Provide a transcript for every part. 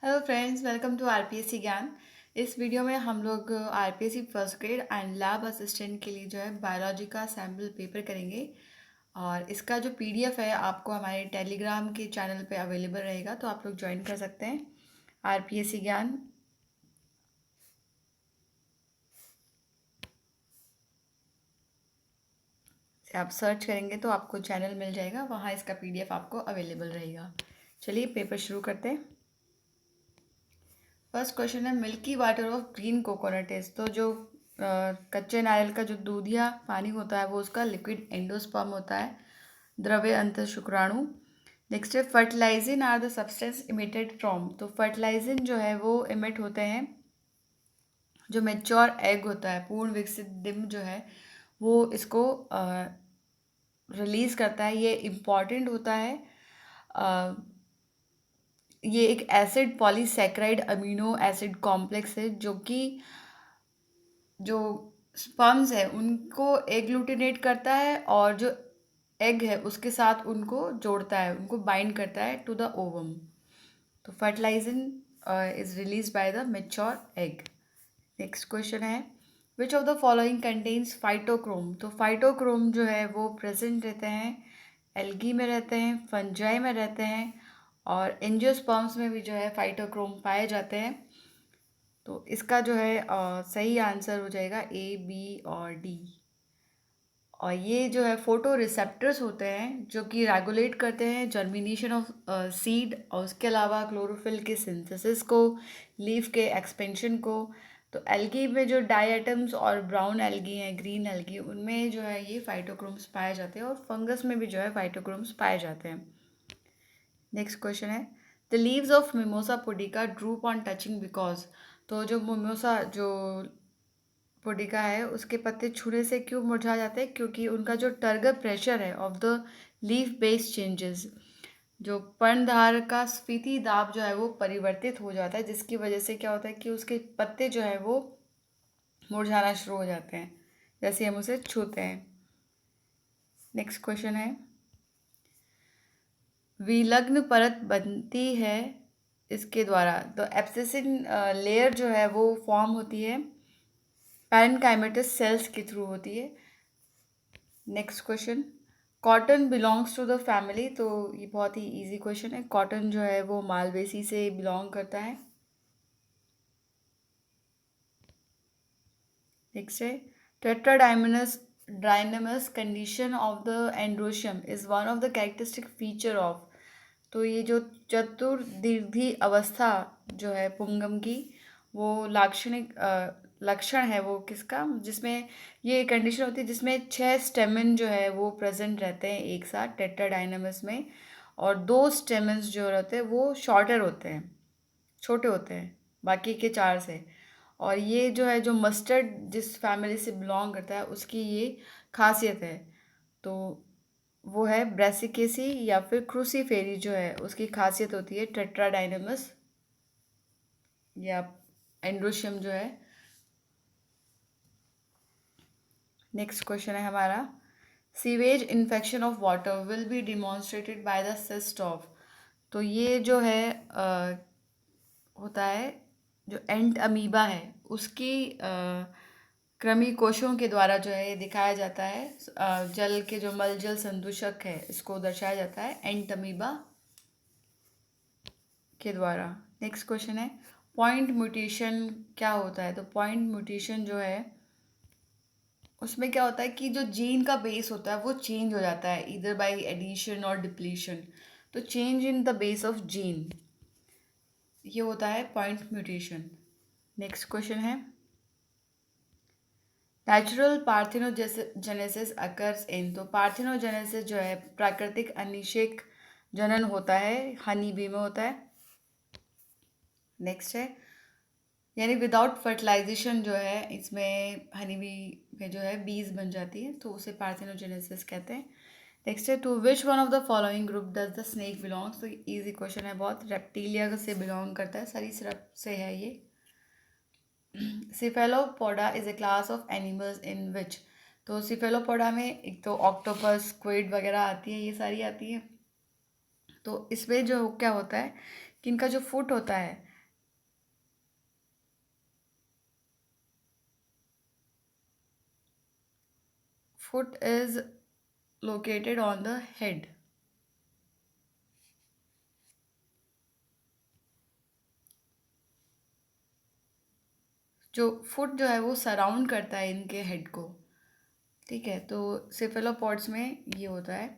Hello friends, welcome to RPSC Gyan. इस video में हम लोग RPSC first grade and lab assistant के लिए जो है बायोलॉजी का सैम्पल पेपर करेंगे। और इसका जो पीडीएफ है आपको हमारे टेलीग्राम के चैनल पे अवेलेबल रहेगा, तो आप लोग ज्वाइन कर सकते हैं। आरपीएससी ज्ञान से आप सर्च करेंगे तो आपको चैनल मिल जाएगा, वहाँ इसका पीडीएफ आपको अवेलेबल रहेगा। चलिए पेपर शुरू करते हैं। फर्स्ट क्वेश्चन है, milky water of green coconut is. तो जो कच्चे नारियल का जो दूधिया पानी होता है वो उसका लिक्विड एंडोस्पर्म होता है, द्रव्य अंत शुक्राणु। नेक्स्ट है, fertilizin are the substance emitted from. तो फर्टिलाइजिन जो है वो इमिट होते हैं जो मेच्योर एग होता है, पूर्ण विकसित डिम जो है वो इसको रिलीज करता है। ये इम्पॉर्टेंट होता है। ये एक acid polysaccharide amino acid complex है जो कि जो स्पर्म्स है उनको एग्लूटिनेट करता है, और जो एग है उसके साथ उनको जोड़ता है, उनको बाइंड करता है टू द ओवम। तो fertilizin is release by the mature egg. Next question है, which of the following contains phytochrome. तो फाइटोक्रोम जो है वो प्रेजेंट रहते हैं, एल्गी में रहते हैं, फंजाई में रहते हैं, और एंजियोस्पर्म्स में भी जो है फाइटोक्रोम पाए जाते हैं। तो इसका जो है सही आंसर हो जाएगा ए, बी और डी। और ये जो है फोटो रिसेप्टर्स होते हैं जो कि रेगुलेट करते हैं जर्मिनेशन ऑफ सीड, और उसके अलावा क्लोरोफिल के सिंथेसिस को, लीफ के एक्सपेंशन को। तो एल्गी में जो डाइएटम्स और ब्राउन एल्गी हैं, ग्रीन एल्गी, उनमें जो है ये फाइटोक्रोम्स पाए जाते हैं, और फंगस में भी जो है फाइटोक्रोम्स पाए जाते हैं। नेक्स्ट क्वेश्चन है, the leaves of mimosa pudica drupe on touching because. तो जो मिमोसा जो पुडिका है उसके पत्ते छूने से क्यों मुरझा जाते हैं? क्योंकि उनका जो टर्गर प्रेशर है of the leaf base changes, जो पर्णधार का स्फीति दाब जो है वो परिवर्तित हो जाता है, जिसकी वजह से क्या होता है कि उसके पत्ते जो है वो मुरझाना शुरू हो जाते हैं जैसे हम उसे छूते हैं। नेक्स्ट क्वेश्चन है, विलग्न परत बनती है इसके द्वारा। तो एब्सिसिन लेयर जो है वो फॉर्म होती है पैरेन्काइमेटस सेल्स के थ्रू होती है। Next question, cotton belongs to the family. तो ये बहुत ही इजी क्वेश्चन है, कॉटन जो है वो मालवेसी से बिलोंग करता है। नेक्स्ट है, tetradynamous condition of the androecium is one of the characteristic feature of. तो ये जो चतुर्दीर्घी अवस्था जो है पुंगम की, वो लाक्षणिक लक्षण है वो किसका, जिसमें ये कंडीशन होती है जिसमें 6 स्टेमन जो है वो प्रेजेंट रहते हैं एक साथ टेट्राडाइनमस में, और 2 स्टेमन्स जो रहते हैं वो शॉर्टर होते हैं, छोटे होते हैं बाकी के 4 से। और ये जो है जो मस्टर्ड जिस फैमिली से बिलोंग करता है उसकी ये खासियत है। तो वो है ब्रेसिकेसी या फिर क्रूसीफेरी जो है उसकी खासियत होती है टेट्राडाइनमस या एंड्रोशियम जो है। नेक्स्ट क्वेश्चन है हमारा, sewage infection of water will be demonstrated by the cyst of. तो ये जो है होता है जो एंट अमीबा है उसकी कृमि कोशों के द्वारा जो है ये दिखाया जाता है। जल के जो मलजल संदूषक है इसको दर्शाया जाता है एंट अमीबा के द्वारा। नेक्स्ट क्वेश्चन है, पॉइंट म्यूटेशन क्या होता है। तो पॉइंट म्यूटेशन जो है उसमें क्या होता है कि जो जीन का बेस होता है वो चेंज हो जाता है इधर बाय एडिशन और डिप्लीशन। तो change in the base of gene, ये होता है पॉइंट म्यूटेशन। नेक्स्ट क्वेश्चन है, नेचुरल पार्थिनोजेनेसिस अकर्स इन। तो पार्थिनोजेनेसिस जो है प्राकृतिक अनिषेक जनन होता है, हनी बी में होता है। नेक्स्ट है, यानी विदाउट फर्टिलाइजेशन जो है इसमें हनी बी में जो है बीज बन जाती है, तो उसे पार्थिनोजेनेसिस कहते हैं। नेक्स्ट है, to which one of the following group does the snake belongs. तो इजी क्वेश्चन है बहुत, रेप्टीलिया से बिलोंग करता है, सरीसृप से है ये। Cephalopoda is a class of animals in which. तो सिफेलोपोडा में एक तो ऑक्टोपस, स्क्विड वगैरह आती है, ये सारी आती है। तो इसमें जो क्या होता है कि इनका जो फुट होता है, foot is located on the head. जो फुट जो है वो सराउंड करता है इनके हेड को, ठीक है। तो सेफेलोपॉड्स में ये होता है,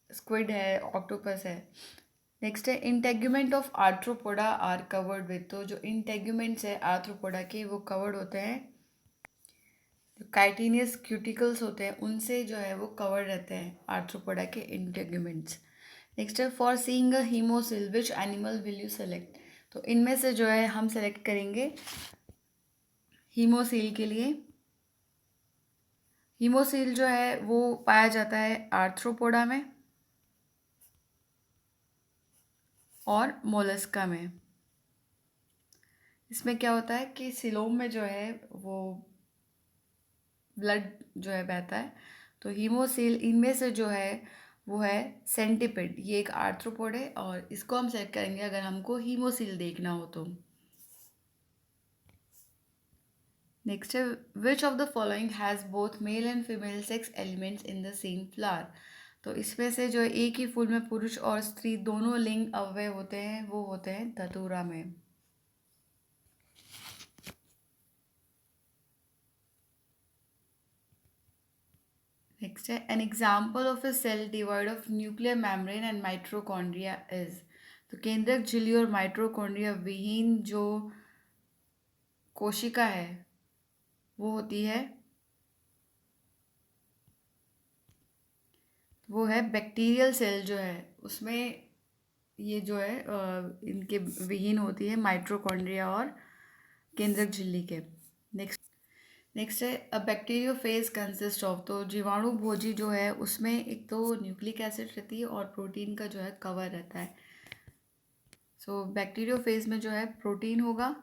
स्क्विड है, ऑक्टोपस है। नेक्स्ट है integument of Arthropoda are covered with. तो जो इंटेग्यूमेंट्स है आर्थ्रोपोडा के, वो कवर्ड होते हैं, जो काइटिनियस क्यूटिकल्स होते हैं उनसे जो है वो कवर रहते हैं आर्थ्रोपोडा के इंटेग्यूमेंट्स। नेक्स्ट है for seeing a haemocoel which animal will you select. तो इनमें से जो है हम सेलेक्ट करेंगे हीमोसील के लिए। हीमोसील जो है वो पाया जाता है आर्थ्रोपोडा में और मोलस्का में। इसमें क्या होता है कि सिलोम में जो है वो ब्लड जो है बहता है। तो हीमोसील इनमें से जो है वो है सेंटिपिड, ये एक आर्थ्रोपोड है और इसको हम सेलेक्ट करेंगे अगर हमको हीमोसील देखना हो तो। नेक्स्ट है which of the following has both male and female sex elements in the same flower. तो इसमें से जो एक ही फूल में पुरुष और स्त्री दोनों लिंग अवयव होते हैं वो होते हैं धतूरा में। नेक्स्ट है an example of a cell devoid of nuclear membrane and mitochondria is. तो केंद्रक झिल्ली और माइट्रोकॉन्ड्रिया विहीन जो कोशिका है वो होती है, वो है बैक्टीरियल सेल जो है उसमें ये जो है इनके विहीन होती है माइट्रोकॉन्ड्रिया और केंद्रक झिल्ली के। नेक्स्ट नेक्स्ट है अ बैक्टीरियोफेज कंसिस्ट ऑफ। तो जीवाणु भोजी जो है उसमें एक तो न्यूक्लिक एसिड रहती है और प्रोटीन का जो है कवर रहता है। सो बैक्टीरियोफेज में जो है प्रोटीन होगा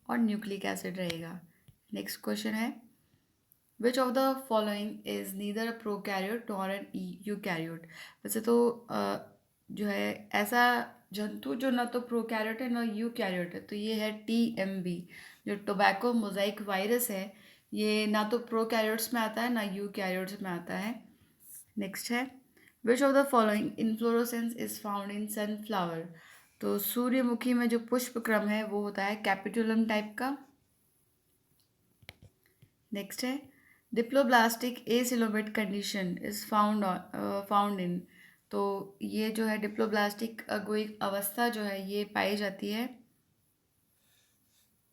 और न्यूक्लिक एसिड रहेगा। नेक्स्ट क्वेश्चन है which of the following is neither a prokaryote nor an eukaryote. वैसे तो जो है ऐसा जंतु जो ना तो प्रोकैरियोट है ना यूकैरियोट है, तो ये है TMB जो टोबैको मोजाइक वायरस है। ये ना तो प्रोकैरियोट्स में आता है ना यूकैरियोट्स में आता है। नेक्स्ट है which of the following inflorescence is found in sunflower. तो सूर्यमुखी में जो पुष्प क्रम है वो होता है कैपिटुलम टाइप का। नेक्स्ट है diploblastic acoelomate condition is found in. तो ये जो है डिप्लोब्लास्टिक अगुइक अवस्था जो है ये पाई जाती है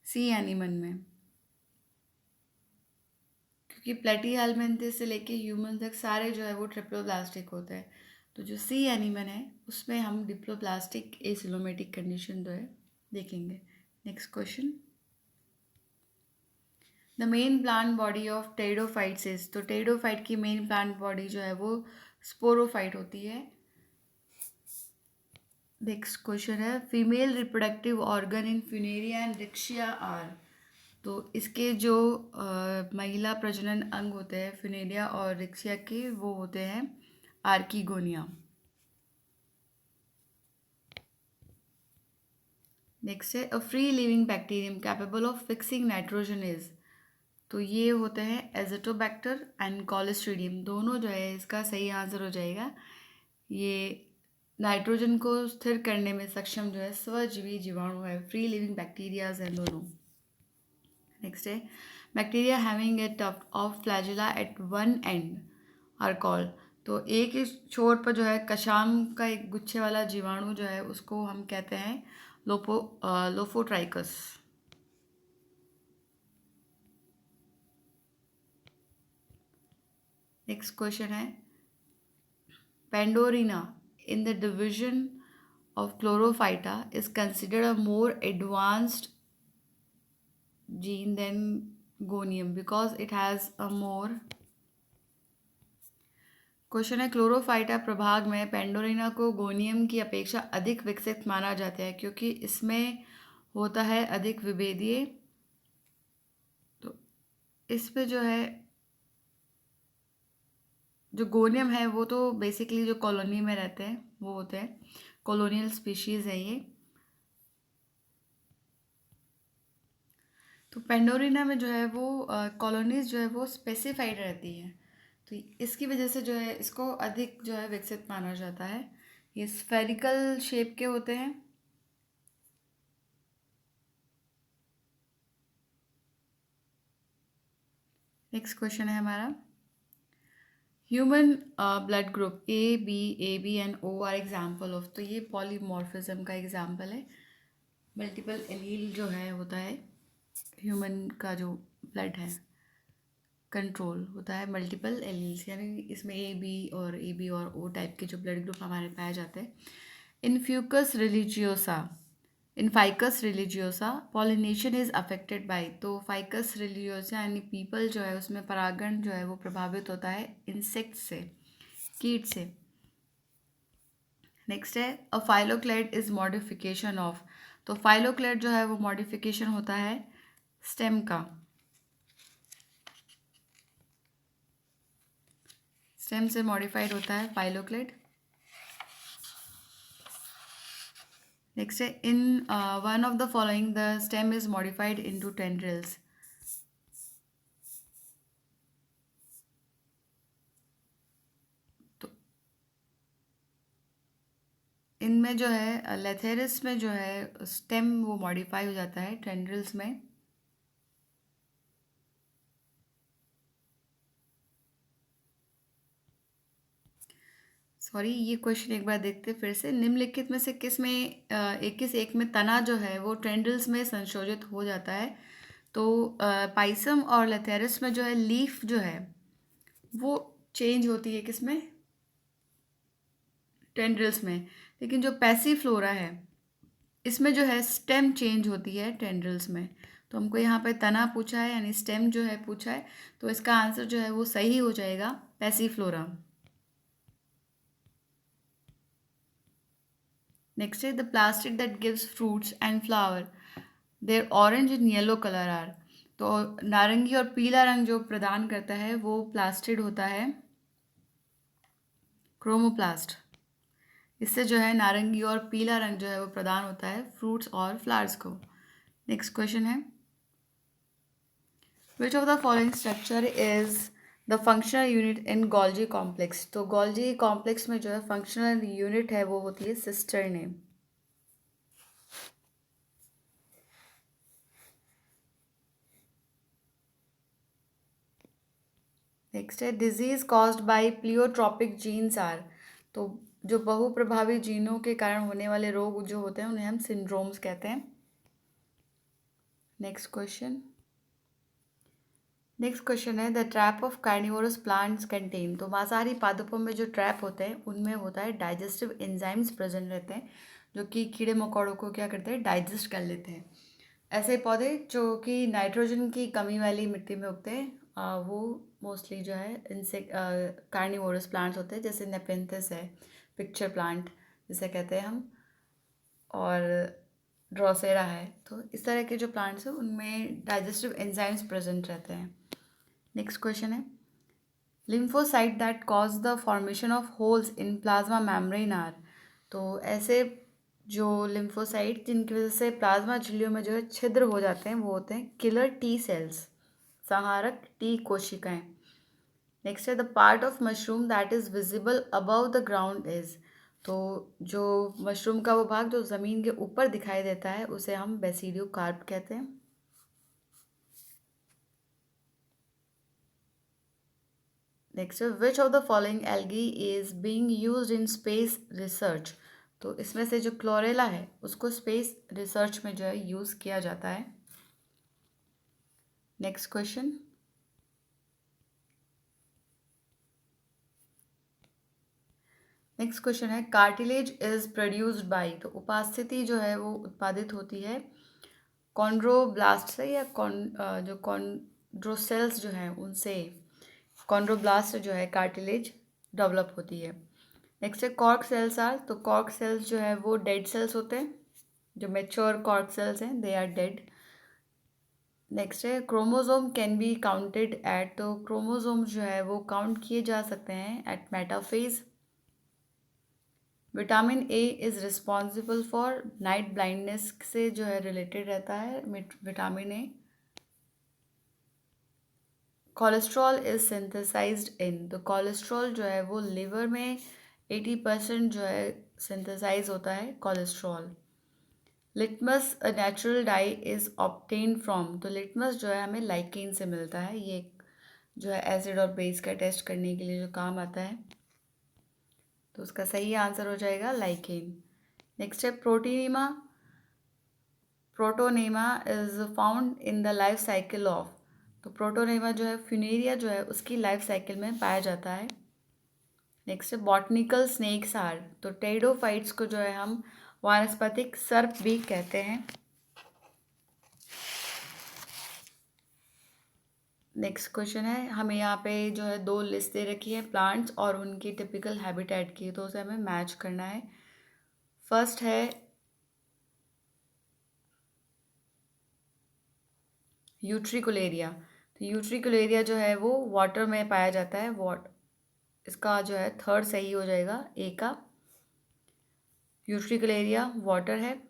सी एनिमल में, क्योंकि प्लेटीहेल्मिन्थेस से लेके ह्यूमन तक सारे जो है वो ट्रिप्लोब्लास्टिक होते हैं। तो जो सी एनिमल है उसमें हम डिप्लोब्लास्टिक एसिलोमेटिक कंडीशन जो है देखेंगे। Next question the main plant body of pteridophytes is. तो टेरिडोफाइट की मेन प्लांट बॉडी जो है वो स्पोरोफाइट होती है। नेक्स्ट क्वेश्चन है female reproductive organ in Funaria and Riccia are. तो इसके जो महिला प्रजनन अंग होते हैं फ्यूनेरिया और रिक्शिया के वो होते हैं आर्कीगोनिया। नेक्स्ट है a free living bacterium capable of fixing nitrogen is. तो ये होते हैं एजोटोबैक्टर एंड कॉलेस्ट्रीडियम, दोनों जो है इसका सही आंसर हो जाएगा। ये नाइट्रोजन को स्थिर करने में सक्षम जो है स्वजीवी जीवाणु है, फ्री लिविंग बैक्टीरियाज हैं दोनों। नेक्स्ट है bacteria having a tuft of flagella at one end are called. तो एक ही छोर पर जो है कशाम का एक गुच्छे वाला जीवाणु जो है उसको हम कहते हैं लोफोट्राइकस। नेक्स्ट क्वेश्चन है पेंडोरिना in the division of chlorophyta is considered a more advanced gene than gonium because it has a more। Question है क्लोरोफाइटा प्रभाग में पेंडोरिना को गोनियम की अपेक्षा अधिक विकसित माना जाता है क्योंकि इसमें होता है अधिक विभेदीय। तो इस पे जो है जो गोनियम है वो तो बेसिकली जो कॉलोनी में रहते हैं वो होते हैं, कॉलोनियल स्पीशीज़ है ये। तो पेंडोरिना में जो है वो कॉलोनीज जो है वो स्पेसिफाइड रहती हैं। तो इसकी वजह से जो है इसको अधिक जो है विकसित माना जाता है। ये स्फेरिकल शेप के होते हैं। नेक्स्ट क्वेश्चन है हमारा, human blood group A B and O are example of. तो ये पॉलीमॉर्फिज्म का एग्जाम्पल है। मल्टीपल एलील जो है होता है ह्यूमन का जो ब्लड है, कंट्रोल होता है मल्टीपल एलील्स, यानी इसमें ए बी और ओ टाइप के जो ब्लड ग्रुप हमारे पाए जाते हैं। In fucus religiosa in ficus religiosa pollination is affected by. तो फाइकस रिलीजियोसा यानी पीपल जो है उसमें परागण जो है वो प्रभावित होता है इंसेक्ट से, कीट से। नेक्स्ट है अ फाइलोक्लेड इज मॉडिफिकेशन ऑफ। तो फाइलोक्लेड जो है वो मॉडिफिकेशन होता है स्टेम का, स्टेम से मॉडिफाइड होता है फाइलोक्लेड। नेक्स्ट है in one of the following the stem is modified into tendrils. तो इनमें जो है लेथेरिस में जो है स्टेम वो मॉडिफाई हो जाता है टेंड्रिल्स में। सॉरी, ये क्वेश्चन एक बार देखते फिर से। निम्नलिखित में से किस में एक में तना जो है वो टेंड्रिल्स में संशोधित हो जाता है। तो पाइसम और लेथेरिस में जो है लीफ जो है वो चेंज होती है किसमें, टेंड्रिल्स में। लेकिन जो पैसीफ्लोरा है इसमें जो है स्टेम चेंज होती है टेंड्रिल्स में। तो हमको यहाँ पे तना पूछा है यानी स्टेम जो है पूछा है, तो इसका आंसर जो है वो सही हो जाएगा पैसीफ्लोरा। नेक्स्ट है the plastid that gives fruits and flower their orange and yellow colour are. तो नारंगी और पीला रंग जो प्रदान करता है वो प्लास्टिड होता है क्रोमोप्लास्ट। इससे जो है नारंगी और पीला रंग जो है वो प्रदान होता है फ्रूट्स और फ्लावर्स को। नेक्स्ट क्वेश्चन है which of the following structure is the functional unit in Golgi complex. तो गोल्जी कॉम्प्लेक्स में जो है फंक्शनल यूनिट है वो होती है सिस्टर्ने। नेक्स्ट है disease caused by pleiotropic genes are. तो जो बहुप्रभावी जीनों के कारण होने वाले रोग जो होते हैं उन्हें हम सिंड्रोम्स कहते हैं। नेक्स्ट क्वेश्चन है the trap of carnivorous plants contain. तो मांसाहारी पादपों में जो ट्रैप होते हैं उनमें होता है डाइजेस्टिव एंजाइम्स प्रेजेंट रहते हैं जो कि कीड़े मकोड़ों को क्या करते हैं, डाइजेस्ट कर लेते हैं। ऐसे पौधे जो कि नाइट्रोजन की कमी वाली मिट्टी में उगते हैं वो मोस्टली जो है इनसे कार्निवोरस प्लांट्स होते हैं, जैसे नेपेंथिस है, पिक्चर प्लांट जिसे कहते हैं हम, और ड्रोसेरा है। तो इस तरह के जो प्लांट्स हैं उनमें डाइजेस्टिव एंजाइम्स प्रेजेंट रहते हैं। नेक्स्ट क्वेश्चन है lymphocyte that cause the formation of holes in plasma membrane are. तो ऐसे जो लिम्फोसाइट जिनकी वजह से प्लाज्मा झिल्लियों में जो है छिद्र हो जाते हैं वो होते हैं किलर टी सेल्स, संहारक टी कोशिकाएं। नेक्स्ट है the part of mushroom that is visible above the ground is. तो जो मशरूम का वो भाग जो ज़मीन के ऊपर दिखाई देता है उसे हम बेसिडियो कार्प कहते हैं। Next which of the following algae is being used in space research. तो इसमें से जो क्लोरेला है उसको स्पेस रिसर्च में जो है यूज़ किया जाता है। नेक्स्ट क्वेश्चन है कार्टिलेज इज प्रोड्यूस्ड बाय। तो उपास्थिति जो है वो उत्पादित होती है कॉन्ड्रोब्लास्ट से या जो कॉन्ड्रोसेल्स जो हैं उनसे। कॉन्ड्रोब्लास्ट जो है कार्टिलेज डेवलप होती है। नेक्स्ट है कॉर्क सेल्स आर। तो कॉर्क सेल्स जो है वो डेड सेल्स होते हैं, जो मेच्योर कॉर्क सेल्स हैं दे आर डेड। नेक्स्ट है chromosome can be counted at. तो क्रोमोसोम जो है वो काउंट किए जा सकते हैं at metaphase. Vitamin A is responsible for night blindness से जो है रिलेटेड रहता है vitamin A. Cholesterol is synthesized in, तो कोलेस्ट्रॉल जो है वो लिवर में 80% जो है सिंथेसाइज होता है cholesterol. Litmus a natural die is obtain from, तो लिटमस जो है हमें लाइकेन से मिलता है, ये जो है एसिड और बेस का टेस्ट करने के लिए जो काम आता है। तो उसका सही आंसर हो जाएगा लाइकेन। नेक्स्ट है protonema. Protonema is found in the life cycle of, तो प्रोटोनेमा जो है फ्यूनेरिया जो है उसकी लाइफ साइकिल में पाया जाता है। नेक्स्ट है बॉटनिकल स्नेक्स आर, तो टेरिडोफाइट्स को जो है हम वानस्पतिक सर्प भी कहते हैं। नेक्स्ट क्वेश्चन है, हमें यहाँ पे जो है दो लिस्ट दे रखी है प्लांट्स और उनकी टिपिकल हैबिटेट की, तो उसे हमें मैच करना है। फर्स्ट है यूट्रिकुलेरिया, तो यूट्रिकुलेरिया जो है वो वाटर में पाया जाता है, इसका जो है थर्ड सही हो जाएगा ए का, यूट्रिकुलेरिया वाटर है।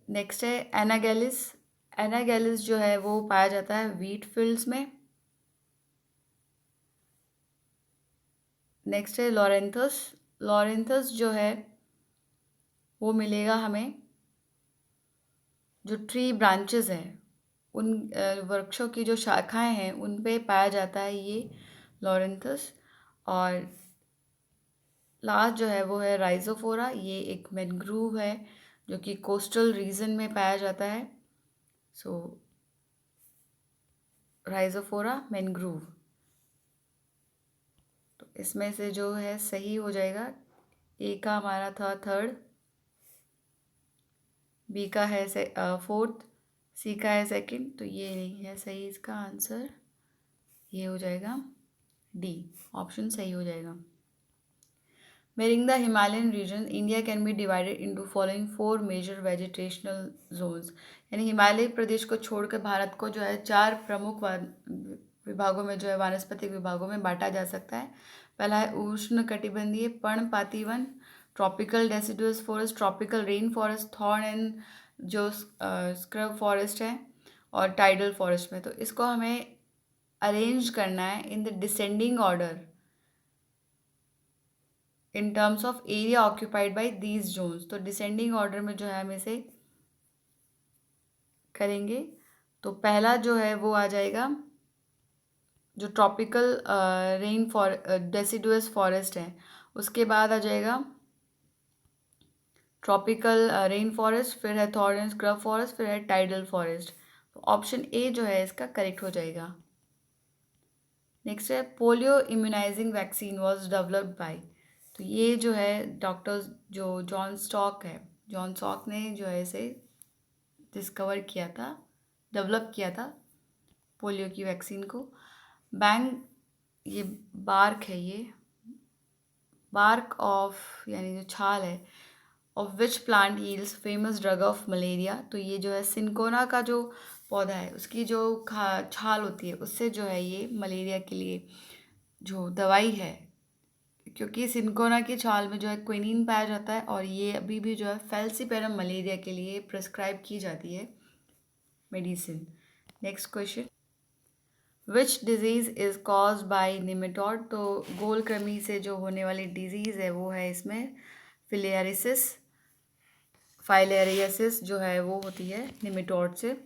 नेक्स्ट है एनागेलिस। एनागेलिस जो है वो पाया जाता है व्हीट फील्ड्स में। नेक्स्ट है लॉरेंथस। लॉरेंथस जो है वो मिलेगा हमें जो ट्री ब्रांचेस हैं, उन वृक्षों की जो शाखाएं हैं उन पे पाया जाता है ये लॉरेंथस। और लास्ट जो है वो है राइजोफोरा, ये एक मैनग्रूव है जो कि कोस्टल रीजन में पाया जाता है। सो राइजोफोरा मैनग्रूव, तो इसमें से जो है सही हो जाएगा ए का हमारा था थर्ड, बी का है फोर्थ, सी का है सेकंड, तो ये नहीं है सही, इसका आंसर ये हो जाएगा डी, ऑप्शन सही हो जाएगा। Bearing the Himalayan region, India can be divided into following four major vegetational zones, यानी हिमालय प्रदेश को छोड़कर भारत को जो है चार प्रमुख विभागों में जो है वानस्पतिक विभागों में बांटा जा सकता है। पहला है उष्ण कटिबंधीय पर्णपाती one, tropical deciduous forest, tropical rain forest, thorn and जो स्क्रब फॉरेस्ट है, और टाइडल फॉरेस्ट में। तो इसको हमें अरेंज करना है in the descending order in terms of area occupied by these zones, तो डिसेंडिंग ऑर्डर में जो है हम इसे करेंगे। तो पहला जो है वो आ जाएगा जो ट्रॉपिकल रेन डेसिडुअस फॉरेस्ट है, उसके बाद आ जाएगा ट्रॉपिकल रेन फॉरेस्ट, फिर है थॉर्न एंड स्क्रब फॉरेस्ट, फिर है टाइडल फॉरेस्ट। तो ऑप्शन ए जो है इसका करेक्ट हो जाएगा। नेक्स्ट है polio immunising vaccine was developed by, तो ये जो है डॉक्टर जो जॉन स्टॉक है, जॉन स्टॉक ने जो है इसे डिस्कवर किया था, डेवलप किया था पोलियो की वैक्सीन को। बैंग, ये बार्क है, ये बार्क ऑफ यानी जो छाल है of which plant yields famous drug of malaria, तो ये जो है सिनकोना का जो पौधा है उसकी जो छाल होती है उससे जो है ये मलेरिया के लिए जो दवाई है, क्योंकि सिनकोना की छाल में जो है क्विनीन पाया जाता है और ये अभी भी जो है फैल्सीपेरम मलेरिया के लिए प्रिस्क्राइब की जाती है medicine. Next question, which disease is cause by nematode, तो गोल कृमि से जो होने वाली डिजीज़ है वो है इसमें फिलियारिसिस, फाइलेरियासिस जो है वो होती है निमेटोड से।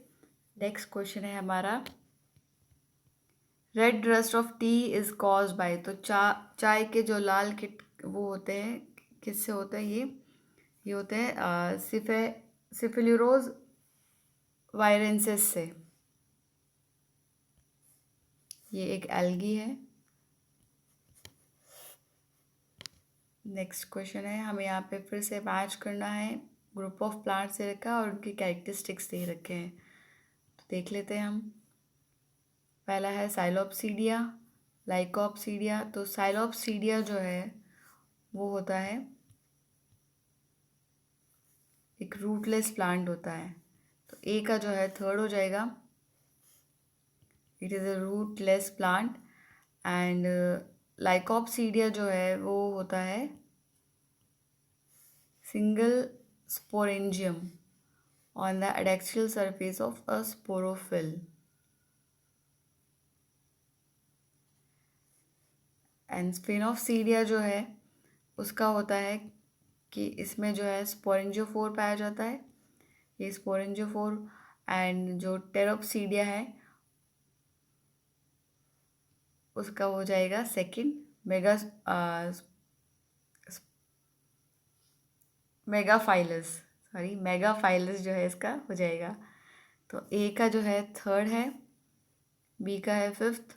नेक्स्ट क्वेश्चन है हमारा, red rust of T is cause by, तो चाय के जो लाल किट वो होते हैं किससे होते हैं ये होते हैं सिफिल्यूरोज वायरेंसिस से, ये एक एल्गी है। नेक्स्ट क्वेश्चन है, हमें यहाँ पे फिर से मैच करना है, ग्रुप ऑफ प्लांट्स दे रखा है और उनकी कैरेक्टरिस्टिक्स दे रखे हैं, तो देख लेते हैं हम। पहला है साइलोप्सीडिया, लाइकोप्सीडिया, तो साइलोप्सीडिया जो है वो होता है एक रूटलेस प्लांट होता है, तो ए का जो है थर्ड हो जाएगा, it is a rootless plant. And lycopsida जो है वो होता है single sporangium on the adaxial surface of a sporophyll. And sphenopsida जो है उसका होता है कि इसमें जो है स्पोरेंजियोफोर पाया जाता है, ये स्पोरेंजियोफोर। एंड जो टेरोप्सीडिया है उसका हो जाएगा second mega megaphyllous, sorry megaphyllous जो है इसका हो जाएगा। तो ए का जो है थर्ड है, बी का है फिफ्थ,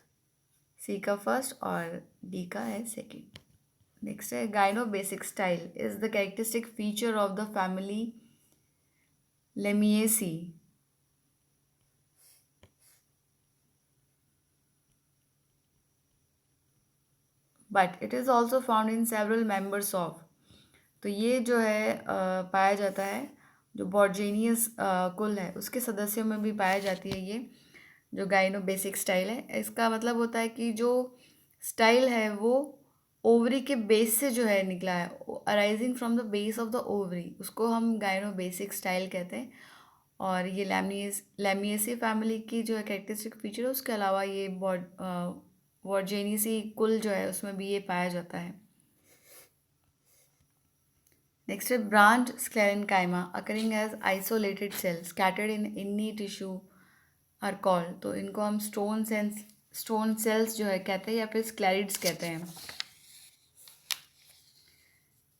सी का फर्स्ट और डी का है सेकंड। नेक्स्ट है gynobasic style is the characteristic feature of the family Lamiaceae, but it is also found in several members of. तो ये जो है पाया जाता है, जो बॉर्जेनियस कुल है उसके सदस्यों में भी पाया जाती है ये जो गाइनो बेसिक स्टाइल है। इसका मतलब होता है कि जो स्टाइल है वो ओवरी के बेस से जो है निकला है, arising from the base of the ovary, उसको हम गाइनो बेसिक स्टाइल कहते हैं। और ये लैमिएसी फैमिली की जो है कैरेक्टरिस्टिक फीचर है, उसके अलावा ये बॉर्जेनियसी कुल जो है उसमें भी ये पाया जाता है। नेक्स्ट है branch sclerenchyma occurring as isolated cell scattered in any tissue are called. तो इनको हम स्टोन सेल्स जो है कहते हैं या फिर स्क्लेरिड्स कहते हैं।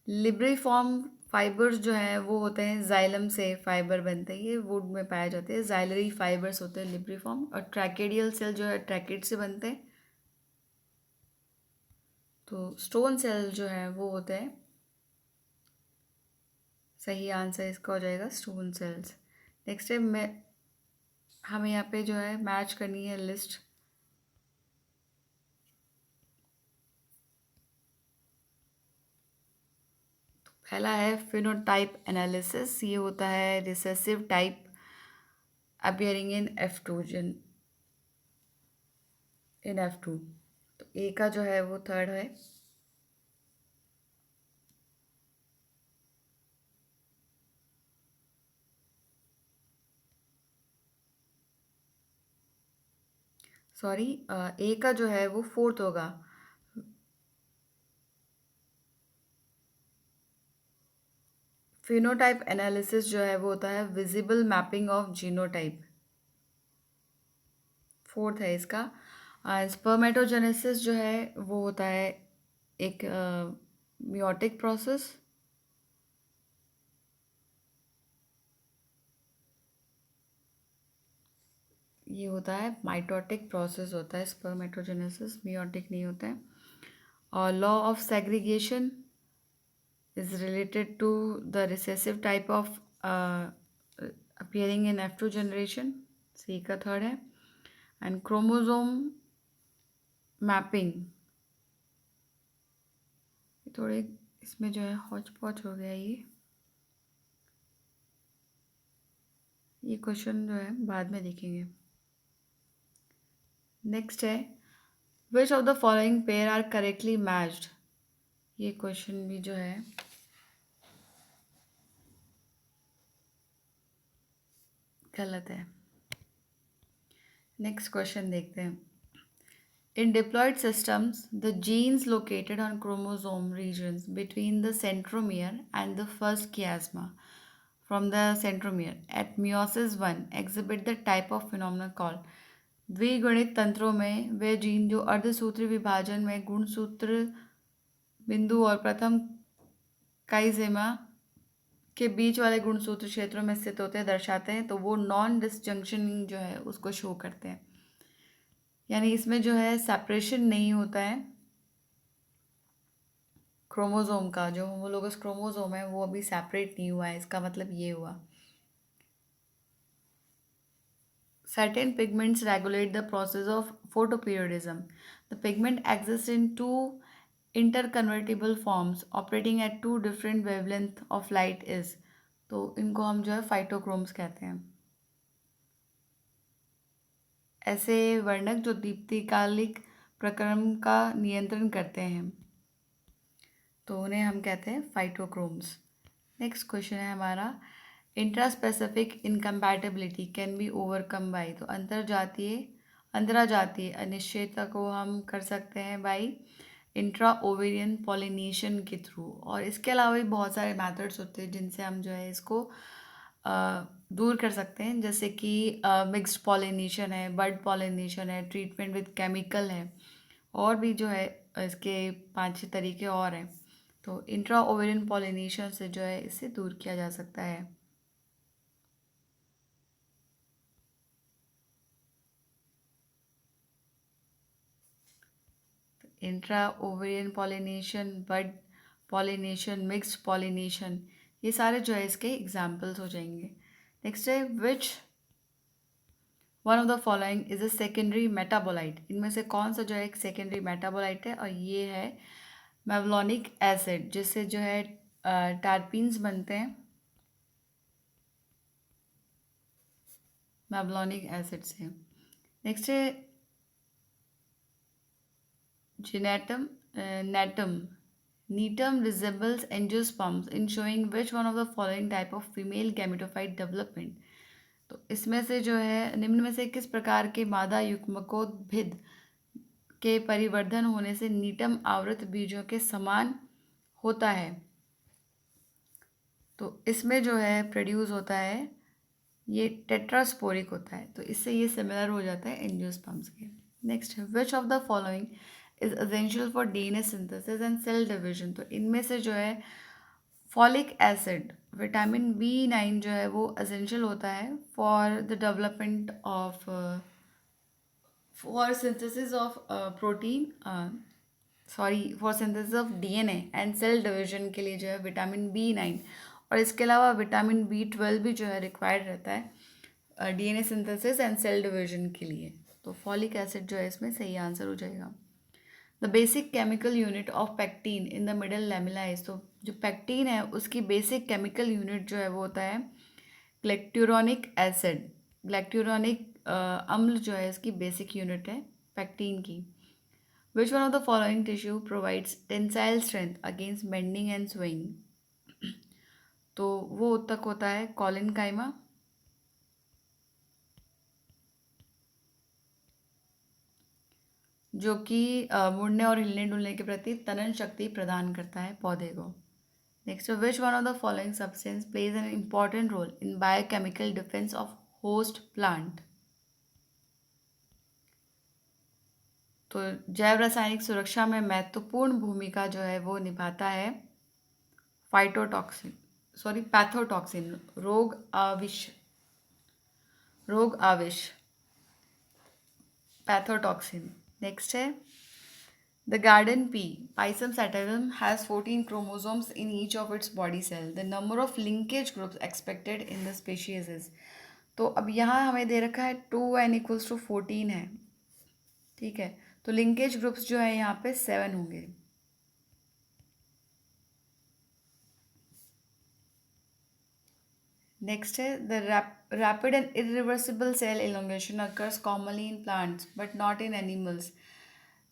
लिब्रिफॉर्म फाइबर्स जो हैं वो होते हैं जाइलम से फाइबर बनते हैं, ये वुड में पाए जाते हैं। जाइलरी फाइबर्स होते हैं लिब्रिफॉर्म। और ट्रैकेडियल सेल जो है ट्रैकेड से बनते हैं। तो स्टोन सेल जो है वो होते हैं, सही आंसर इसका हो जाएगा स्टोन सेल्स। नेक्स्ट है मैं हमें यहाँ पे जो है मैच करनी है लिस्ट। तो पहला है फिनोटाइप एनालिसिस, ये होता है recessive type appearing in F2 in F2। तो ए का जो है वो थर्ड है, सॉरी ए का जो है वो फोर्थ होगा। फिनोटाइप एनालिसिस जो है वो होता है visible mapping of genotype, fourth है इसका। स्पर्मेटोजेनेसिस जो है वो होता है एक मियोटिक प्रोसेस। ये होता है माइटोटिक प्रोसेस होता है स्पर्मेटोजेनेसिस, मियोटिक नहीं होता है। और law of segregation is related to the recessive type of appearing in F2 generation, C का थर्ड है। एंड क्रोमोसोम मैपिंग, थोड़े इसमें जो है हौच पौच हो गया ये क्वेश्चन जो है बाद में देखेंगे। नेक्स्ट है which of the following pair are correctly matched, ये क्वेश्चन भी जो है गलत है। नेक्स्ट क्वेश्चन देखते हैं। In diploid systems, the genes located on chromosome regions between the centromere and the first chiasma from the centromere at meiosis 1 exhibit the type of phenomena called। द्विगुणित तंत्रों में वे जीन जो अर्धसूत्री विभाजन में गुणसूत्र बिंदु और प्रथम काइजेमा के बीच वाले गुणसूत्र क्षेत्रों में स्थित होते हैं दर्शाते हैं, तो वो नॉन डिसजंक्शनिंग जो है उसको शो करते हैं। यानी इसमें जो है सेपरेशन नहीं होता है क्रोमोसोम का, जो होमोलोगस क्रोमोसोम है वो अभी सेपरेट नहीं हुआ है, इसका मतलब ये हुआ। Certain pigments regulate the process of photoperiodism. The pigment exists in two interconvertible forms operating at two different wavelength of light is। तो इनको हम जो है फाइटोक्रोम्स कहते हैं। ऐसे वर्णक जो दीप्तिकालिक प्रक्रम का नियंत्रण करते हैं, तो उन्हें हम कहते हैं फाइटोक्रोम्स। नेक्स्ट क्वेश्चन है हमारा intraspecific incompatibility can be overcome by. तो अंतरजातीय अनिश्चयता को हम कर सकते हैं बाई इंट्रा ओवेरियन पॉलिनेशन के थ्रू। और इसके अलावा भी बहुत सारे मेथड्स होते हैं जिनसे हम जो है इसको दूर कर सकते हैं, जैसे कि मिक्स्ड पॉलिनेशन है, बर्ड पॉलिनेशन है, ट्रीटमेंट विद केमिकल है, और भी जो है इसके 5-6 तरीके और हैं। तो इंट्रा ओवेरियन पॉलिनेशन से जो है इसे दूर किया जा सकता है। Intra ovarian pollination, bird pollination, mixed pollination, ये सारे जो है इसके एग्जाम्पल्स हो जाएंगे। नेक्स्ट है which one of the following is a secondary metabolite. इनमें से कौन सा जो है एक सेकेंडरी मेटाबोलाइट है, और ये है मेवलॉनिक एसिड, जिससे जो है टर्पीन्स बनते हैं मेवलॉनिक एसिड से। नेक्स्ट है Genetum, natum. Netum resembles angiosperms in showing which one of the following type of female gametophyte development. तो इसमें से जो है निम्न में से किस प्रकार के मादा युग्मकोद्भिद के परिवर्धन होने से नीटम आवृत बीजों के समान होता है। तो इसमें जो है प्रोड्यूस होता है, ये टेट्रास्पोरिक होता है, तो इससे ये सिमिलर हो जाता है एंजियोस्पर्म्स के। नेक्स्ट है which of the following is essential for DNA synthesis and cell division. तो इनमें से जो है फॉलिक एसिड, विटामिन B9 जो है वो एसेंशियल होता है for the development of for synthesis of protein, for synthesis of DNA and cell division के लिए जो है विटामिन B9, और इसके अलावा विटामिन B12 भी जो है रिक्वायर्ड रहता है DNA synthesis and cell division के लिए। तो फॉलिक एसिड जो है इसमें सही आंसर हो जाएगा। The basic chemical unit of pectin in the middle lamella is. तो जो पैक्टीन है उसकी बेसिक केमिकल यूनिट जो है वो होता है ग्लैक्टुरोनिक एसिड। ग्लैक्टुरोनिक अम्ल जो है इसकी बेसिक यूनिट है पैक्टीन की। विच one of the following tissue provides tensile strength against bending and swing. तो वो उत्तक होता है कॉलिन काइमा। जो कि मुड़ने और हिलने डुलने के प्रति तनन शक्ति प्रदान करता है पौधे को। Next, which one of the following substance plays an important role in biochemical defence of host plant. तो जैव रासायनिक सुरक्षा में महत्वपूर्ण भूमिका जो है वो निभाता है पैथोटॉक्सिन, रोग आविश पैथोटॉक्सिन। नेक्स्ट है the garden pea Pisum sativum has 14 chromosomes in each of its body cell. The number of linkage groups expected in the species is। तो अब यहाँ हमें दे रखा है 2n = 14 है, ठीक है, तो लिंकेज ग्रुप्स जो है यहाँ पे 7 होंगे। नेक्स्ट है the rapid and irreversible cell elongation occurs commonly in plants but not in animals.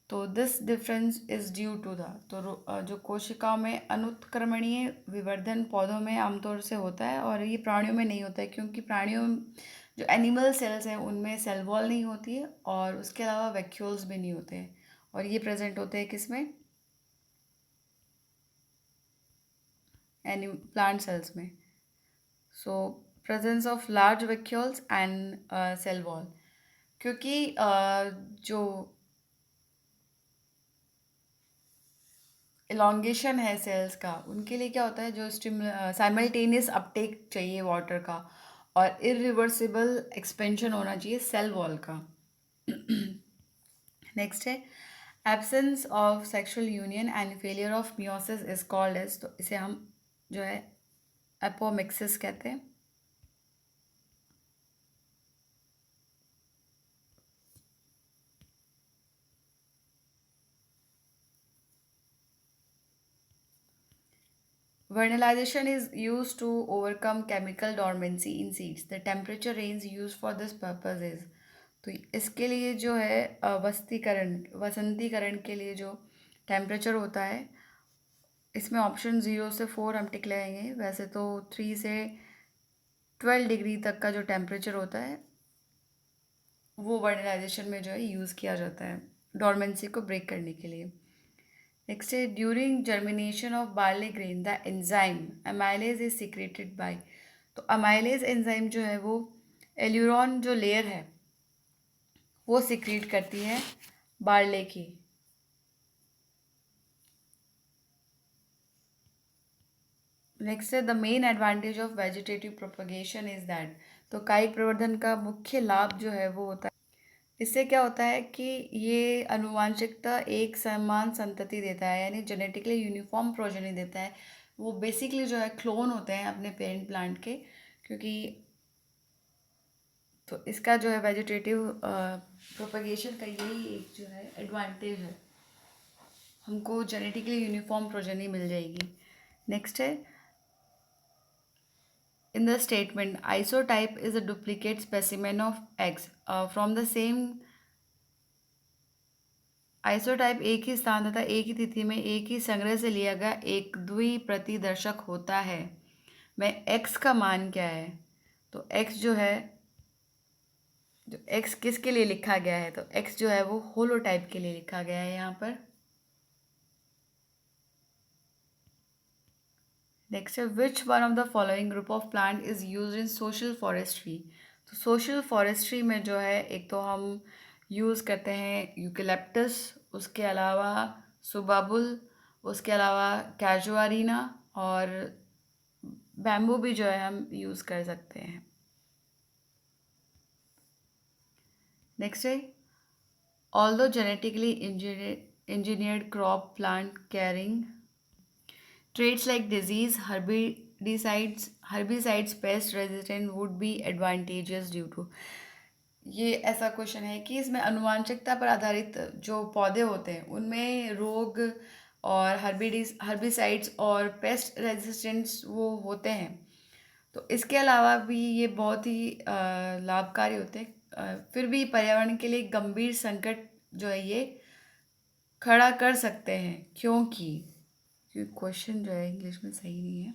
तो this difference is due to the, तो जो कोशिकाओं में अनुत्क्रमणीय विवर्धन पौधों में आमतौर से होता है और ये प्राणियों में नहीं होता है, क्योंकि प्राणियों जो एनिमल सेल्स हैं उनमें सेल वॉल नहीं होती है और उसके अलावा वैक्यूल्स भी नहीं होते हैं, और ये प्रेजेंट होते हैं किसमें, प्लांट सेल्स में। So presence of large vacuoles and cell wall, क्योंकि जो इलॉन्गेशन है सेल्स का, उनके लिए क्या होता है, जो साइमल्टेनियस अपटेक चाहिए वाटर का और इरिवर्सिबल एक्सपेंशन होना चाहिए सेल वॉल का। नेक्स्ट है absence of sexual union and failure of meiosis is called as. तो इसे हम जो है एपोमिक्सिस कहते हैं। Vernalization is used to overcome chemical dormancy in seeds. The temperature range used for this purpose is। तो इसके लिए जो है वसंतीकरण के लिए जो टेम्परेचर होता है, इसमें ऑप्शन 0 से 4 हम टिक लगाएंगे। वैसे तो 3 से 12 डिग्री तक का जो टेम्परेचर होता है वो वर्नलाइजेशन में जो है यूज़ किया जाता है डॉर्मेंसी को ब्रेक करने के लिए। नेक्स्ट है during germination of barley grain the enzyme amylase is secreted by. तो अमाइलेज एंजाइम जो है वो एल्यूरॉन जो लेयर है वो सिक्रीट करती है बार्ले की। नेक्स्ट है the main advantage of vegetative propagation is that. तो कायिक प्रवर्धन का मुख्य लाभ जो है वो होता है, इससे क्या होता है कि ये अनुवांशिकता एक समान संतति देता है, यानी जेनेटिकली यूनिफॉर्म प्रोजेनी देता है। वो बेसिकली जो है क्लोन होते हैं अपने पेरेंट प्लांट के, क्योंकि तो इसका जो है वेजिटेटिव प्रोपगेशन का यही एक जो है एडवांटेज है, हमको जेनेटिकली यूनिफॉर्म प्रोजेनी मिल जाएगी। नेक्स्ट है in the statement isotype is a duplicate specimen of X from the same isotype एक ही स्थान तथा एक ही तिथि में एक ही संग्रह से लिया गया एक द्विप्रतिदर्शक होता है। मैं x का मान क्या है, तो x जो है, जो x किसके लिए लिखा गया है, तो x जो है वो होलोटाइप के लिए लिखा गया है यहाँ पर। नेक्स्ट है which one of the following group of plant is use in social forestry. तो सोशल फॉरेस्ट्री में जो है एक तो हम यूज़ करते हैं यूकेलिप्टस, उसके अलावा सुबाबुल, उसके अलावा कैजुआरीना और बैम्बू भी जो है हम यूज़ कर सकते हैं। नेक्स्ट है although genetically engineered crop plant carrying traits like disease, herbicides, pest resistant would be advantageous due to। ये ऐसा क्वेश्चन है कि इसमें अनुवांशिकता पर आधारित जो पौधे होते हैं उनमें रोग और हर्बिसाइड्स और पेस्ट रेजिस्टेंस वो होते हैं। तो इसके अलावा भी ये बहुत ही लाभकारी होते हैं। फिर भी पर्यावरण के लिए गंभीर संकट जो है ये खड़ा कर सकते हैं, क्योंकि क्वेश्चन जो है इंग्लिश में सही नहीं है,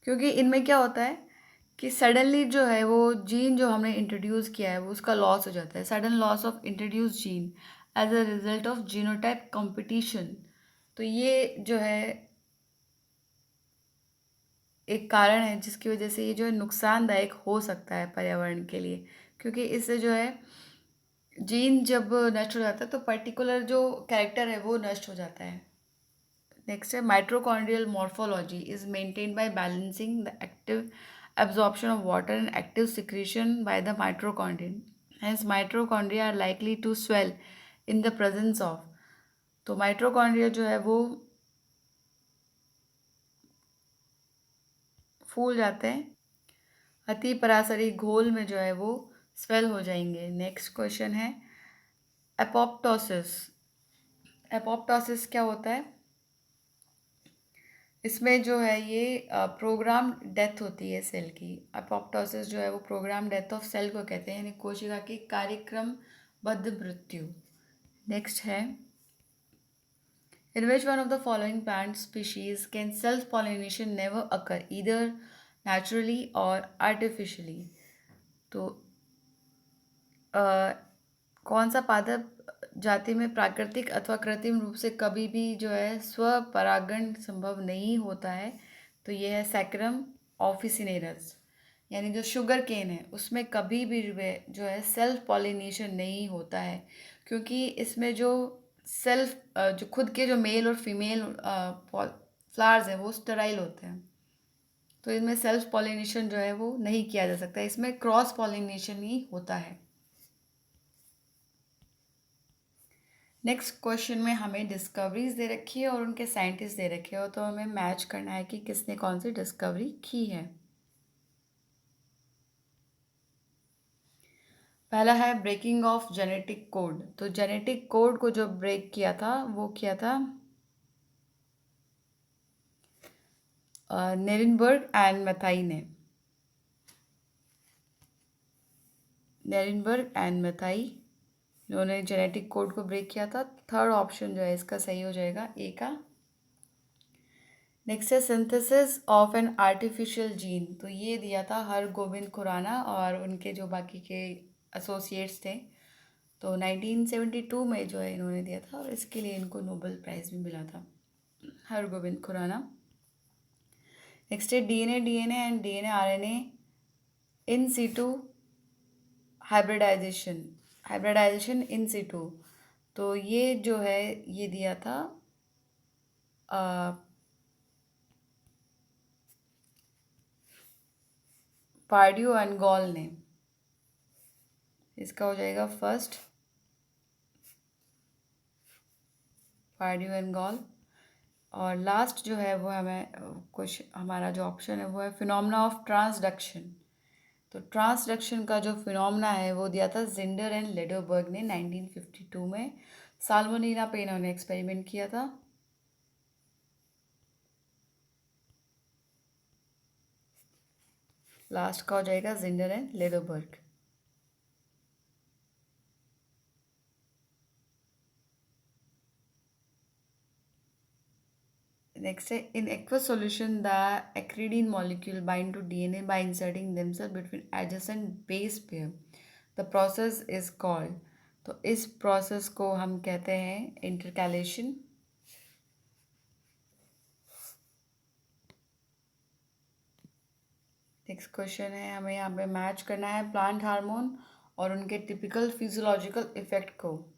क्योंकि इनमें क्या होता है कि सडनली जो है वो जीन जो हमने इंट्रोड्यूस किया है वो उसका लॉस हो जाता है, sudden loss of introduce gene as a result of genotype competition. तो ये जो है एक कारण है जिसकी वजह से ये जो है नुकसानदायक हो सकता है पर्यावरण के लिए, क्योंकि इससे जो है जीन जब नष्ट हो जाता है तो पर्टिकुलर जो कैरेक्टर है वो नष्ट हो जाता है। नेक्स्ट है mitochondrial morphology is maintained by balancing the active absorption of water and active secretion by the mitochondria. Hence mitochondria are likely to swell in the presence of। तो माइट्रोकॉन्ड्रिया जो है वो फूल जाते हैं, अति परासरी घोल में जो है वो स्वेल हो जाएंगे। नेक्स्ट क्वेश्चन है एपोप्टोसिस। एपोप्टोसिस क्या होता है, इसमें जो है ये प्रोग्राम डेथ होती है सेल की। एपोप्टोसिस जो है वो प्रोग्राम डेथ ऑफ सेल को कहते हैं, यानी कोशिका की कार्यक्रमबद्ध मृत्यु। नेक्स्ट है in which one of the following plant species can self pollination never occur either naturally और आर्टिफिशियली। तो कौन सा पादप जाति में प्राकृतिक अथवा कृत्रिम रूप से कभी भी जो है स्वपरागण संभव नहीं होता है, तो ये है सैकरम ऑफिसिनेरस। यानी जो शुगर केन है उसमें कभी भी जो है सेल्फ पॉलिनेशन नहीं होता है, क्योंकि इसमें जो जो खुद के जो मेल और फीमेल फ्लावर्स हैं वो स्टेराइल होते हैं, तो इसमें सेल्फ पॉलिनेशन जो है वो नहीं किया जा सकता, इसमें क्रॉस पॉलिनेशन ही होता है। नेक्स्ट क्वेश्चन में हमें डिस्कवरीज दे रखी है और उनके साइंटिस्ट दे रखे हो, तो हमें मैच करना है कि किसने कौन सी डिस्कवरी की है। पहला है ब्रेकिंग ऑफ जेनेटिक कोड। तो जेनेटिक कोड को जो ब्रेक किया था वो किया था नेरिनबर्ग एंड मैथाई ने। नेरिनबर्ग एंड मैथाई इन्होंने जेनेटिक कोड को ब्रेक किया था। थर्ड ऑप्शन जो है इसका सही हो जाएगा ए का। नेक्स्ट है synthesis of an artificial gene. तो ये दिया था हरगोविंद खुराना और उनके जो बाकी के एसोसिएट्स थे। तो 1972 में जो है इन्होंने दिया था, और इसके लिए इनको नोबेल प्राइज़ भी मिला था, हरगोविंद खुराना। नेक्स्ट है DNA and DNA RNA in situ hybridization in situ. तो ये जो है ये दिया था पार्डियो एंड गॉल ने। इसका हो जाएगा फर्स्ट पार्डियो एंड गॉल। और लास्ट जो है वो हमें कुछ हमारा जो ऑप्शन है वो है फिनोमेना ऑफ ट्रांसडक्शन। तो ट्रांसडक्शन का जो फिनोमेना है वो दिया था जिंडर एंड लेडरबर्ग ने 1952 में। साल्मोनेला पे इन्होंने एक्सपेरिमेंट किया था। लास्ट का हो जाएगा जिंडर एंड लेडरबर्ग। नेक्स्ट है इन aqueous solution the acridine molecule bind to DNA by inserting themselves between adjacent base pair. The process is called, तो इस प्रोसेस को हम कहते हैं इंटरकैलेशन। नेक्स्ट क्वेश्चन है हमें यहाँ पे मैच करना है प्लांट हार्मोन और उनके टिपिकल फिजियोलॉजिकल इफेक्ट को।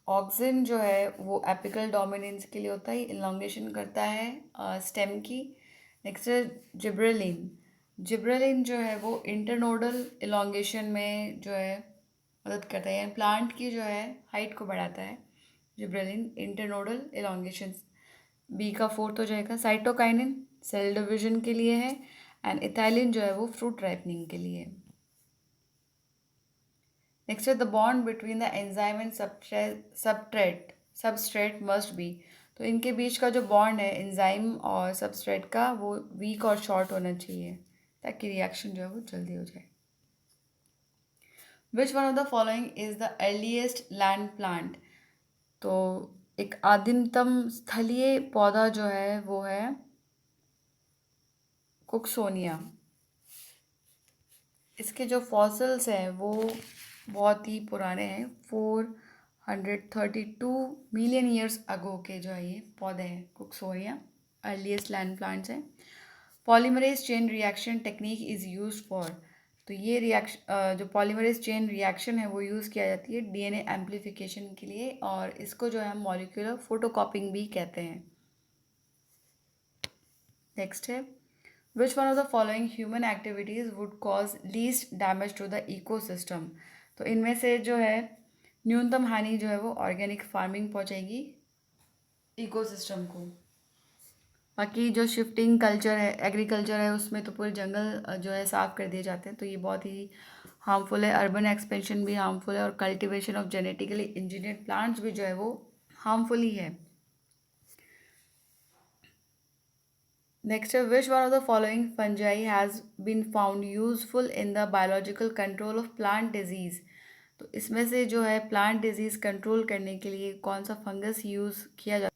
ऑक्सिन जो है वो एपिकल डोमिनेंस के लिए होता है, इलोंगेशन करता है स्टेम की। नेक्स्ट है जिब्रेलिन। जिब्रेलिन जो है वो इंटरनोडल इलोंगेशन में जो है मदद करता है, यानी प्लांट की जो है हाइट को बढ़ाता है जिब्रेलिन इंटरनोडल इलोंगेशन। बी का फोर्थ हो जाएगा साइटोकाइनिन, सेल डिविजन के लिए है, एंड इथाइलिन जो है वो फ्रूट राइपनिंग के लिए है। नेक्स्ट है the bond between the enzyme and substrate must be. तो इनके बीच का जो बॉन्ड है एंजाइम और सबस्ट्रेट का वो वीक और शॉर्ट होना चाहिए ताकि रिएक्शन जो है वो जल्दी हो जाए। विच one of the following is the earliest land plant. तो एक आदिमतम स्थलीय पौधा जो है वो है कुक्सोनिया। इसके जो फॉसिल्स हैं वो बहुत ही पुराने हैं, 432 मिलियन ईयर्स अगो के जो है ये पौधे हैं कुक्सोनिया, अर्लीस्ट लैंड प्लांट्स हैं। Polymerase chain reaction technique is use for. तो ये रिएक्शन जो पॉलीमरेज चेन रिएक्शन है वो यूज़ किया जाती है डीएनए एम्प्लीफिकेशन के लिए, और इसको जो है मॉलिक्यूलर फोटोकॉपिंग भी कहते हैं। नेक्स्ट है which one of the following human activities would cause least damage to the ecosystem. तो इनमें से जो है न्यूनतम हानि जो है वो ऑर्गेनिक फार्मिंग पहुंचाएगी इकोसिस्टम को। बाकी जो शिफ्टिंग कल्चर है एग्रीकल्चर है उसमें तो पूरे जंगल जो है साफ़ कर दिए जाते हैं, तो ये बहुत ही हार्मफुल है। अर्बन एक्सपेंशन भी हार्मफुल है, और cultivation of genetically engineered plants भी जो है वो हार्मफुल ही है। Next, which one of the following fungi has been found useful in the biological control of plant disease? तो इसमें से जो है प्लांट डिजीज कंट्रोल करने के लिए कौन सा फंगस यूज़ किया जाता है?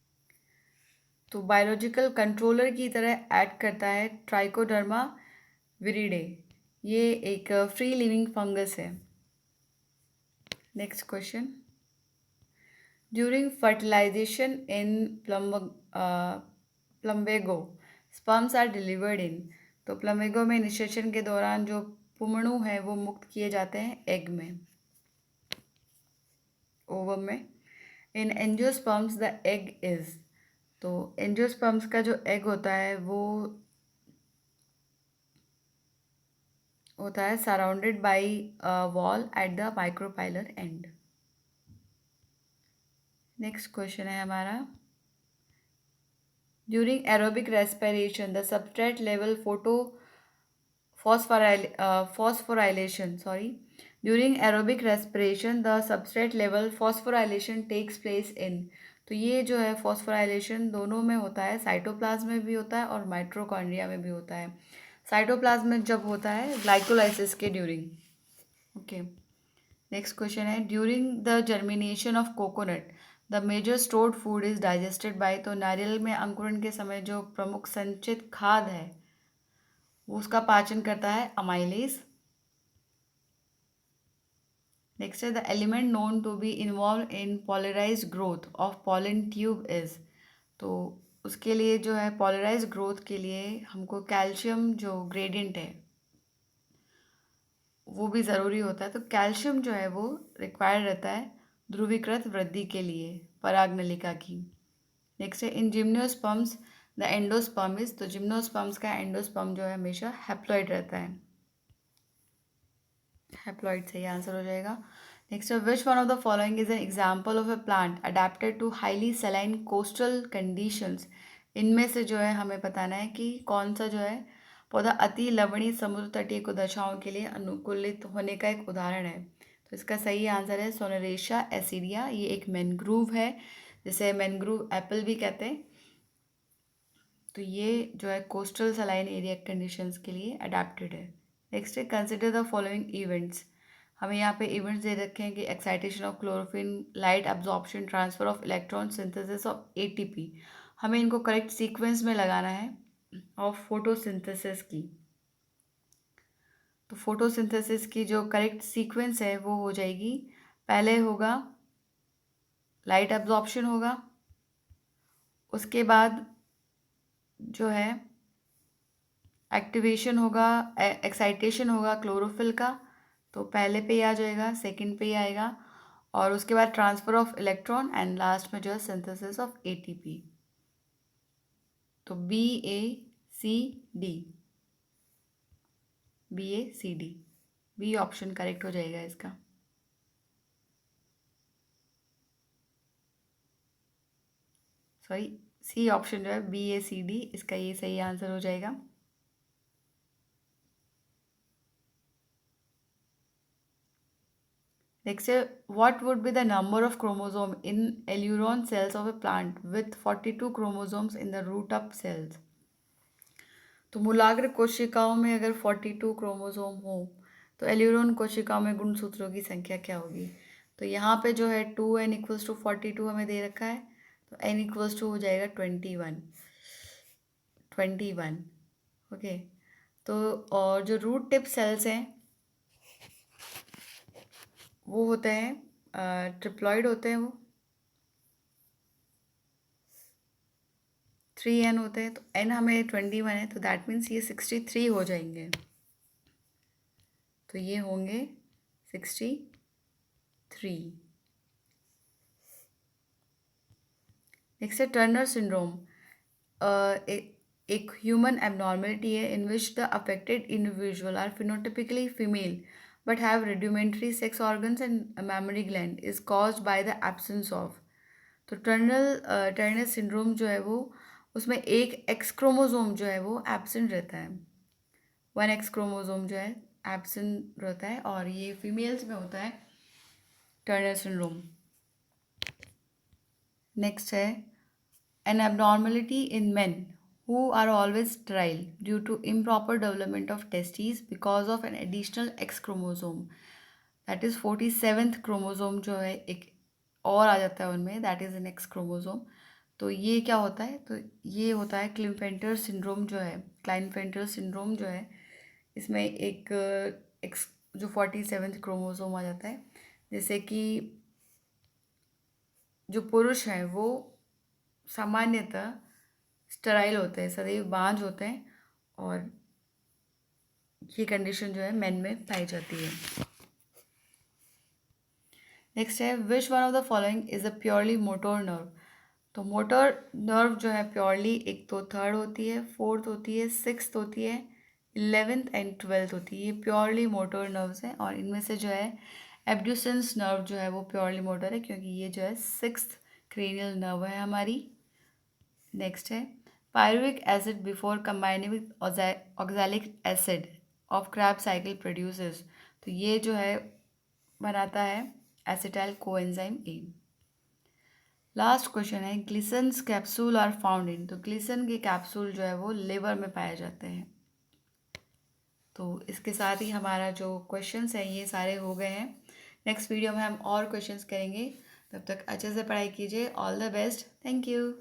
तो बायोलॉजिकल कंट्रोलर की तरह एक्ट करता है ट्राइकोडर्मा विरिडे। ये एक फ्री लिविंग फंगस है। Next question, during fertilization in plumbago sperms are delivered in. तो प्लम्बेगो में निषेचन के दौरान जो पुमणु है वो मुक्त किए जाते हैं एग में, ओवम में। In angiosperms the egg is. तो एंजियोस्पर्म्स का जो एग होता है वो होता है surrounded by wall at the micropylar and. Next question है हमारा, during aerobic respiration the substrate level phosphorylation, during aerobic respiration the substrate level phosphorylation takes place in। तो ये जो है phosphorylation दोनों में होता है, साइटोप्लाज्म में भी होता है और माइट्रोकॉन्ड्रिया में भी होता है। साइटोप्लाज्म में जब होता है ग्लाइकोलाइसिस के ड्यूरिंग। ओके, नेक्स्ट क्वेश्चन है, during the germination of coconut the major stored food is digested by. तो नारियल में अंकुरण के समय जो प्रमुख संचित खाद्य है वो उसका पाचन करता है अमाइलेज। नेक्स्ट है the element known to be involve in polarize growth of pollen tube is. तो उसके लिए जो है पोलराइज ग्रोथ के लिए हमको कैल्शियम जो ग्रेडियंट है वो भी ज़रूरी होता है। तो कैल्शियम जो है वो रिक्वायर्ड रहता है ध्रुवीकृत वृद्धि के लिए परागनलिका की। नेक्स्ट है इन जिम्नोस्पर्म्स द एंडोस्पर्म इज। तो जिम्नोस्पर्म्स का एंडोस्पर्म जो है हमेशा हैप्लॉइड रहता है। हैप्लॉइड सही आंसर हो जाएगा। नेक्स्ट है which one of the following is an example of a plant adapted to highly saline coastal conditions. इनमें से जो है हमें बताना है कि कौन सा जो है पौधा अति लवणीय समुद्र तटीय कुदशाओं के लिए अनुकूलित होने का एक उदाहरण है। तो इसका सही आंसर है सोनेरेशिया एसिडिया। ये एक मैनग्रूव है जिसे मैनग्रूव एप्पल भी कहते हैं। तो ये जो है कोस्टल सलाइन एरिया कंडीशंस के लिए अडेप्टेड है। नेक्स्ट है कंसिडर द फॉलोइंग इवेंट्स। हमें यहाँ पे इवेंट्स दे रखे हैं कि excitation of chlorophyll, light absorption, transfer of electron, synthesis of ATP. हमें इनको करेक्ट सीक्वेंस में लगाना है ऑफ फोटोसिंथेसिस की। तो फोटोसिंथेसिस की जो करेक्ट सीक्वेंस है वो हो जाएगी, पहले होगा लाइट एब्जॉर्प्शन होगा, उसके बाद जो है एक्टिवेशन होगा, एक्साइटेशन होगा क्लोरोफिल का। तो पहले पे ही आ जाएगा, सेकंड पे ही आएगा, और उसके बाद transfer of electron and last में जो है सिंथेसिस ऑफ एटीपी। तो BACD, BACD, B option correct हो जाएगा इसका। सॉरी, सी ऑप्शन जो है BACD, इसका ये सही आंसर हो जाएगा। Next, what would be the number of chromosome in eleuron cells of a plant with 42 chromosomes in the root of cells? तो मूलाग्र कोशिकाओं में अगर 42 क्रोमोसोम हो तो एल्यूरोन कोशिकाओं में गुणसूत्रों की संख्या क्या होगी? तो यहाँ पे जो है 2n = 42 हमें दे रखा है, तो n = हो जाएगा 21। ओके, तो और जो रूट टिप सेल्स हैं वो होते हैं ट्रिप्लॉइड होते हैं, वो 3n होते हैं। तो n हमें 21 है, तो दैट मीन्स ये 63 हो जाएंगे। तो ये होंगे 63। नेक्स्ट है टर्नर सिंड्रोम। एक ह्यूमन एबनॉर्मेलिटी है in which the affected individual are phenotypically female but have rudimentary sex organs and mammary gland is caused by the absence of. तो टर्नर सिंड्रोम जो है वो उसमें एक एक्स क्रोमोसोम जो है वो एब्सेंट रहता है, 1x क्रोमोसोम जो है एब्सेंट रहता है, और ये फीमेल्स में होता है टर्नर सिंड्रोम। नेक्स्ट है an abnormality in men who are always sterile due to improper development of testes because of an additional X chromosome, that is 47th chromosome जो है एक और आ जाता है उनमें, that is an X chromosome। तो ये क्या होता है? तो ये होता है क्लिनफेंटर सिंड्रोम जो है, क्लाइनफेंटर सिंड्रोम जो है, इसमें एक एक्स जो 47th क्रोमोसोम आ जाता है, जैसे कि जो पुरुष हैं वो सामान्यतः स्टेराइल होते हैं, सदैव बांझ होते हैं, और ये कंडीशन जो है मेन में पाई जाती है। नेक्स्ट है which one of the following is a purely motor nerve. तो मोटर नर्व जो है प्योरली एक तो थर्ड होती है, फोर्थ होती है, सिक्स्थ होती है, 11th एंड 12th होती है। ये प्योरली मोटर नर्व्स हैं, और इनमें से जो है एब्ड्यूसेंस नर्व जो है वो प्योरली मोटर है, क्योंकि ये जो है 6th क्रेनियल नर्व है हमारी। नेक्स्ट है pyruvic acid before combining with oxalic acid of Krebs cycle produces. तो ये जो है बनाता है acetyl coenzyme A. Last question है Glisson's capsule are found in. तो ग्लिसन के कैप्सूल जो है वो लिवर में पाए जाते हैं। तो इसके साथ ही हमारा जो क्वेश्चंस हैं ये सारे हो गए हैं। नेक्स्ट वीडियो में हम और क्वेश्चंस करेंगे, तब तक अच्छे से पढ़ाई कीजिए। All the best, thank you.